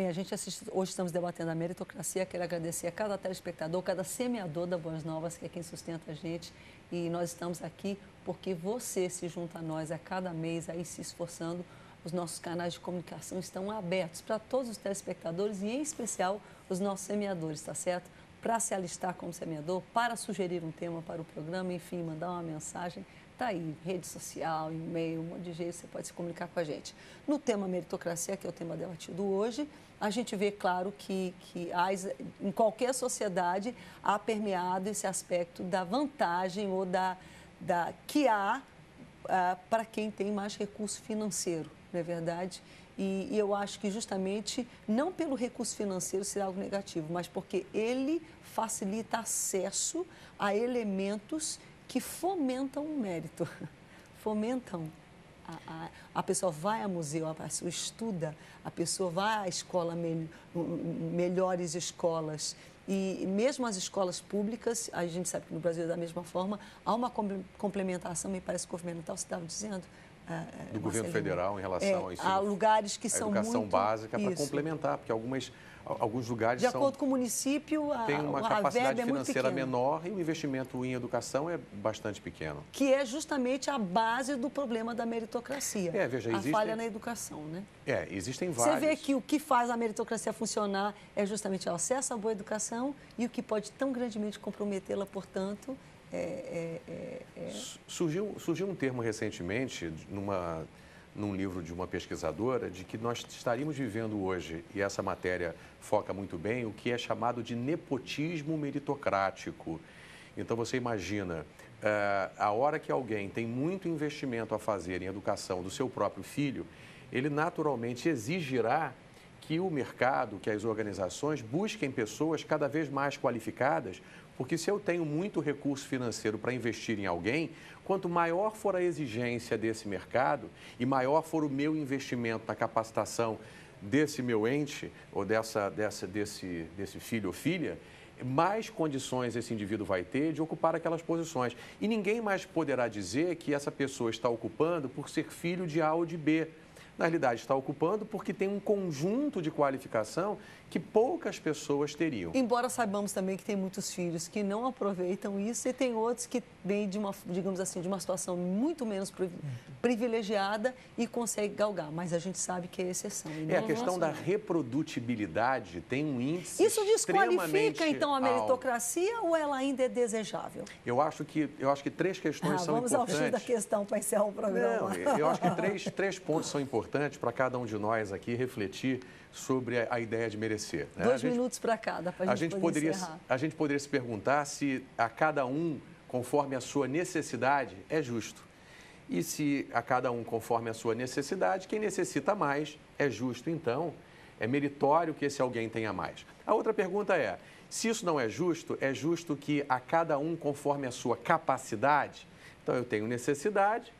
Bem, hoje estamos debatendo a meritocracia. Quero agradecer a cada telespectador, cada semeador da Boas Novas, que é quem sustenta a gente. E nós estamos aqui porque você se junta a nós a cada mês, aí se esforçando. Os nossos canais de comunicação estão abertos para todos os telespectadores e, em especial, os nossos semeadores, tá certo? Para se alistar como semeador, para sugerir um tema para o programa, enfim, mandar uma mensagem. Está aí, rede social, e-mail, um monte de jeito, você pode se comunicar com a gente. No tema meritocracia, que é o tema debatido hoje, a gente vê, claro, que em qualquer sociedade há permeado esse aspecto da vantagem ou que há para quem tem mais recurso financeiro, não é verdade? E eu acho que justamente, não pelo recurso financeiro ser algo negativo, mas porque ele facilita acesso a elementos que fomentam o mérito, fomentam. A pessoa vai ao museu, a pessoa estuda, a pessoa vai à escola, melhores escolas. E mesmo as escolas públicas, a gente sabe que no Brasil é da mesma forma, há uma complementação, me parece governamental, você estava dizendo? Do governo federal em relação ao ensino. Há lugares que são educação básica para complementar, porque alguns lugares de acordo com o município, tem uma capacidade financeira muito menor e o investimento em educação é bastante pequeno. Que é justamente a base do problema da meritocracia. Veja, a falha na educação, né? Existem vários. Você vê que o que faz a meritocracia funcionar é justamente o acesso à boa educação e o que pode tão grandemente comprometê-la, portanto, Surgiu um termo recentemente, num livro de uma pesquisadora, de que nós estaríamos vivendo hoje, e essa matéria foca muito bem, o que é chamado de nepotismo meritocrático. Então, você imagina, a hora que alguém tem muito investimento a fazer em educação do seu próprio filho, ele naturalmente exigirá que o mercado, que as organizações busquem pessoas cada vez mais qualificadas, porque se eu tenho muito recurso financeiro para investir em alguém, quanto maior for a exigência desse mercado e maior for o meu investimento na capacitação desse meu ente ou desse filho ou filha, mais condições esse indivíduo vai ter de ocupar aquelas posições. E ninguém mais poderá dizer que essa pessoa está ocupando por ser filho de A ou de B. Na realidade, está ocupando porque tem um conjunto de qualificação que poucas pessoas teriam. Embora saibamos também que tem muitos filhos que não aproveitam isso e tem outros que vêm de uma, digamos assim, de uma situação muito menos privilegiada e conseguem galgar. Mas a gente sabe que é exceção. A questão da reprodutibilidade tem um índice Isso desqualifica, extremamente então, a meritocracia ou ela ainda é desejável? Eu acho que três questões são importantes. Vamos ao X da questão para encerrar o programa. Não, eu acho que três pontos são importantes para cada um de nós aqui refletir sobre a ideia de merecer. Né? 2 minutos para cada, para a gente poder encerrar. A gente poderia se perguntar se a cada um, conforme a sua necessidade, é justo. E se a cada um, conforme a sua necessidade, quem necessita mais é justo. Então, é meritório que esse alguém tenha mais. A outra pergunta é, se isso não é justo que a cada um, conforme a sua capacidade, então eu tenho necessidade,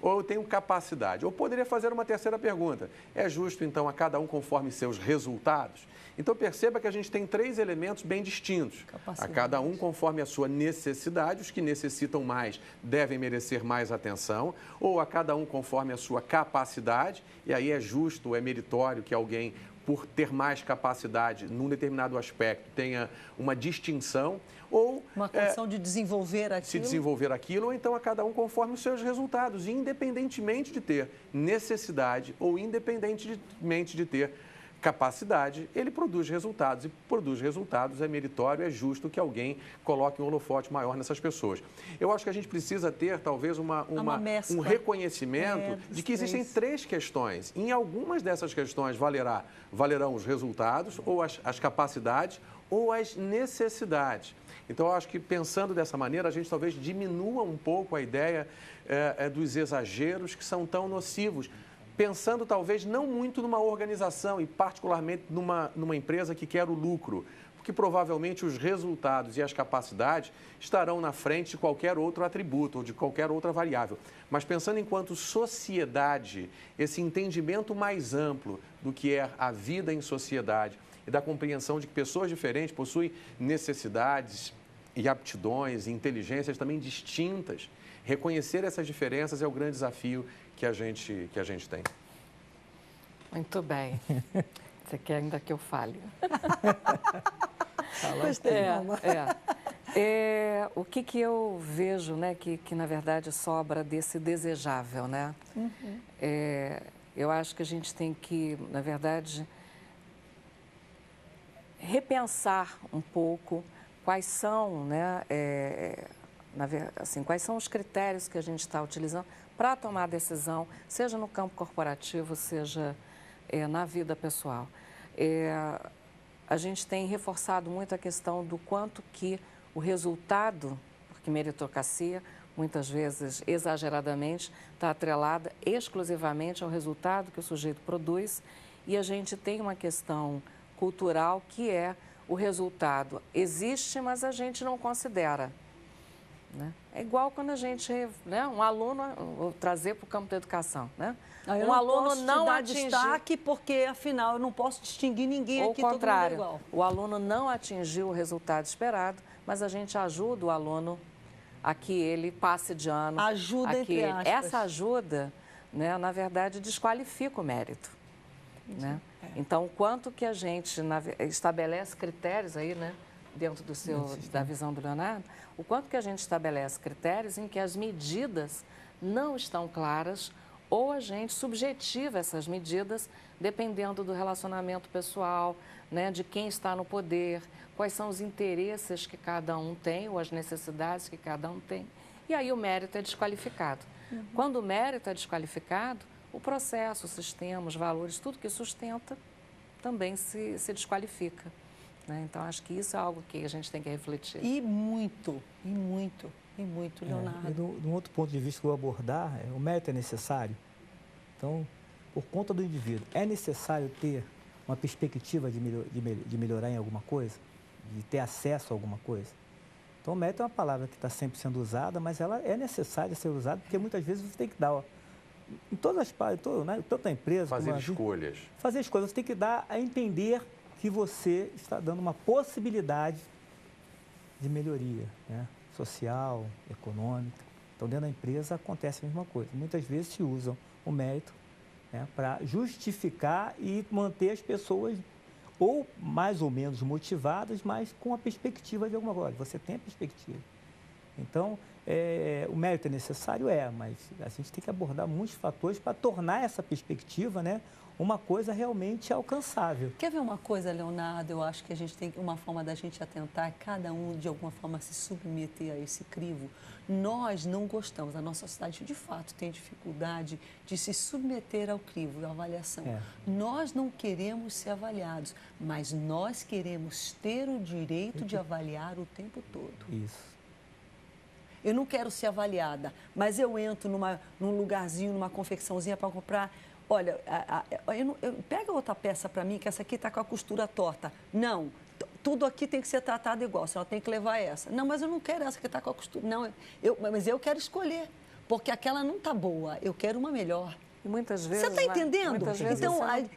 ou eu tenho capacidade? Ou poderia fazer uma terceira pergunta. É justo, então, a cada um conforme seus resultados? Então, perceba que a gente tem 3 elementos bem distintos. A cada um conforme a sua necessidade, os que necessitam mais devem merecer mais atenção, ou a cada um conforme a sua capacidade, e aí é justo, é meritório que alguém, por ter mais capacidade num determinado aspecto, tenha uma distinção, ou uma condição de desenvolver aquilo. Se desenvolver aquilo, ou então a cada um conforme os seus resultados, independentemente de ter necessidade ou independentemente de ter capacidade, ele produz resultados. E produz resultados, é meritório, é justo que alguém coloque um holofote maior nessas pessoas. Eu acho que a gente precisa ter, talvez, um reconhecimento de que existem 3 questões. Em algumas dessas questões valerão os resultados, ou as capacidades, ou as necessidades. Então, eu acho que, pensando dessa maneira, a gente talvez diminua um pouco a ideia dos exageros que são tão nocivos. Pensando, talvez, não muito numa organização e, particularmente, numa empresa que quer o lucro, porque provavelmente os resultados e as capacidades estarão na frente de qualquer outro atributo ou de qualquer outra variável. Mas pensando enquanto sociedade, esse entendimento mais amplo do que é a vida em sociedade e da compreensão de que pessoas diferentes possuem necessidades e aptidões e inteligências também distintas, reconhecer essas diferenças é o grande desafio que a gente tem. Muito bem. Você quer ainda que eu fale? Gostei, Norma. O que eu vejo, né, que na verdade sobra desse desejável, né? Uhum. Eu acho que a gente tem que, na verdade, repensar um pouco quais são, né, assim, quais são os critérios que a gente está utilizando para tomar a decisão, seja no campo corporativo, seja na vida pessoal. A gente tem reforçado muito a questão do quanto que o resultado, porque meritocracia, muitas vezes, exageradamente, está atrelada exclusivamente ao resultado que o sujeito produz, e a gente tem uma questão cultural que é o resultado existe, mas a gente não considera. Né? É igual quando a gente, né, um aluno, vou trazer para o campo da educação, né? Eu aluno não atingiu destaque porque, afinal, eu não posso distinguir ninguém aqui, todo mundo é igual. O aluno não atingiu o resultado esperado, mas a gente ajuda o aluno a que ele passe de ano. Ajuda, entre aspas. Essa ajuda, né, na verdade, desqualifica o mérito. Né? Então, quanto que a gente estabelece critérios aí, né, dentro da visão do Leonardo, o quanto que a gente estabelece critérios em que as medidas não estão claras ou a gente subjetiva essas medidas dependendo do relacionamento pessoal, né, de quem está no poder, quais são os interesses que cada um tem ou as necessidades que cada um tem. E aí o mérito é desqualificado. Quando o mérito é desqualificado, o processo, o sistema, os valores, tudo que sustenta também se desqualifica. Né? Então, acho que isso é algo que a gente tem que refletir. E muito, Leonardo. De um outro ponto de vista que eu vou abordar, o mérito é necessário. Então, por conta do indivíduo, é necessário ter uma perspectiva de melhorar em alguma coisa, de ter acesso a alguma coisa. Então, o mérito é uma palavra que está sempre sendo usada, mas ela é necessária ser usada, porque muitas vezes você tem que dar, em todas as partes, tanto na empresa... Fazer escolhas. Fazer escolhas, você tem que dar a entender que você está dando uma possibilidade de melhoria, né? Social, econômica. Então, dentro da empresa acontece a mesma coisa. Muitas vezes se usam o mérito, né, para justificar e manter as pessoas ou mais ou menos motivadas, mas com a perspectiva de alguma coisa. Você tem a perspectiva. Então, o mérito é necessário? mas a gente tem que abordar muitos fatores para tornar essa perspectiva, né, uma coisa realmente alcançável. Quer ver uma coisa, Leonardo? Eu acho que a gente tem uma forma da gente atentar, cada um de alguma forma se submeter a esse crivo. Nós não gostamos, a nossa sociedade de fato tem dificuldade de se submeter ao crivo, à avaliação. Nós não queremos ser avaliados, mas nós queremos ter o direito de avaliar o tempo todo. Isso. Eu não quero ser avaliada, mas eu entro num lugarzinho, numa confecçãozinha para comprar. Olha, pega outra peça para mim, que essa aqui está com a costura torta. Não, tudo aqui tem que ser tratado igual, a senhora tem que levar essa. Não, mas eu não quero essa que está com a costura. Não, mas eu quero escolher, porque aquela não está boa, eu quero uma melhor. E muitas vezes... Você está entendendo?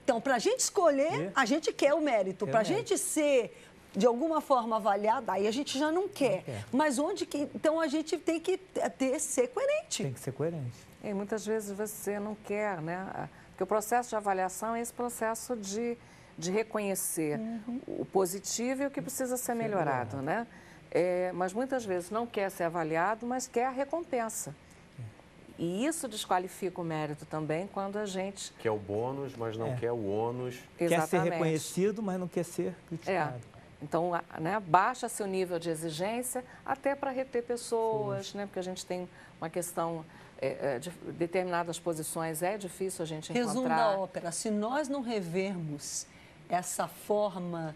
Então, para a gente escolher, a gente quer o mérito. Para a gente ser, de alguma forma, avaliado, aí a gente já não quer. Mas onde que... Então, a gente tem que ser coerente. Tem que ser coerente. E muitas vezes você não quer, né? Porque o processo de avaliação é esse processo de reconhecer o positivo e o que precisa ser melhorado, né? Mas muitas vezes não quer ser avaliado, mas quer a recompensa. E isso desqualifica o mérito também quando a gente... Quer o bônus, mas não quer o ônus. Exatamente. Quer ser reconhecido, mas não quer ser criticado. Então, né, baixa seu nível de exigência até para reter pessoas, né? Porque a gente tem uma questão... de determinadas posições é difícil a gente encontrar. Resumo da ópera, se nós não revermos essa forma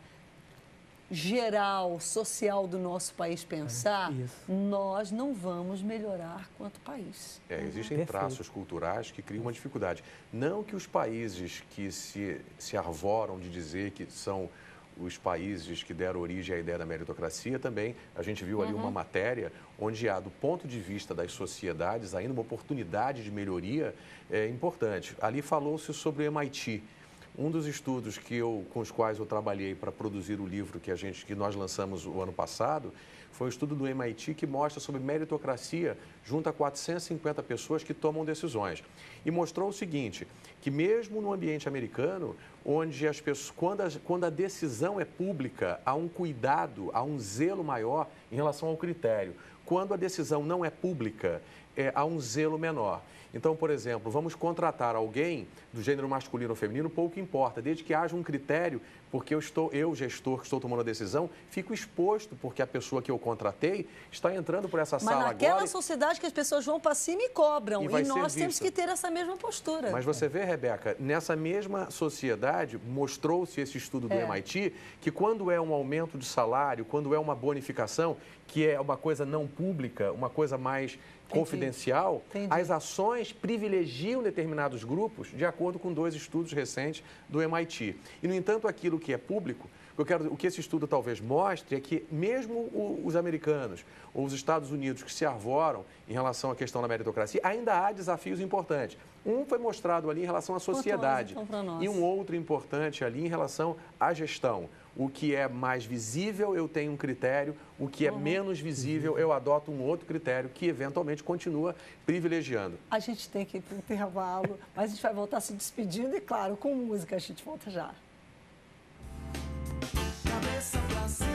geral, social do nosso país pensar, nós não vamos melhorar quanto país. Existem traços culturais que criam uma dificuldade. Não que os países que se arvoram de dizer que são os países que deram origem à ideia da meritocracia, também a gente viu ali uma matéria onde há, do ponto de vista das sociedades, ainda uma oportunidade de melhoria importante. Ali falou-se sobre o MIT. Um dos estudos com os quais eu trabalhei para produzir o livro que nós lançamos o ano passado foi o estudo do MIT que mostra sobre meritocracia junto a 450 pessoas que tomam decisões. E mostrou o seguinte, que mesmo no ambiente americano, onde as pessoas, quando a decisão é pública, há um cuidado, há um zelo maior em relação ao critério. Quando a decisão não é pública, há um zelo menor. Então, por exemplo, vamos contratar alguém do gênero masculino ou feminino, pouco importa, desde que haja um critério, porque eu, gestor que estou tomando a decisão, fico exposto porque a pessoa que eu contratei está entrando por essa sala agora. Mas naquela sociedade que as pessoas vão para cima e cobram, e nós temos que ter essa mesma postura. Mas você vê, Rebeca, nessa mesma sociedade, mostrou-se esse estudo do MIT, que quando é um aumento de salário, quando é uma bonificação, que é uma coisa não pública, uma coisa mais confidencial, as ações privilegiam determinados grupos, de acordo com 2 estudos recentes do MIT. E, no entanto, aquilo que é público, o que esse estudo talvez mostre é que mesmo os americanos ou os Estados Unidos que se arvoram em relação à questão da meritocracia, ainda há desafios importantes. Um foi mostrado ali em relação à sociedade e um outro importante ali em relação à gestão. O que é mais visível, eu tenho um critério. O que é menos visível, eu adoto um outro critério que, eventualmente, continua privilegiando. A gente tem que ir para o intervalo, mas a gente vai voltar se despedindo e, claro, com música. A gente volta já. Cabeça pra cima.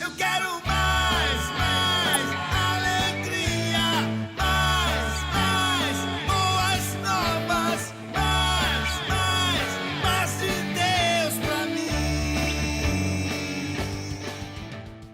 Eu quero mais.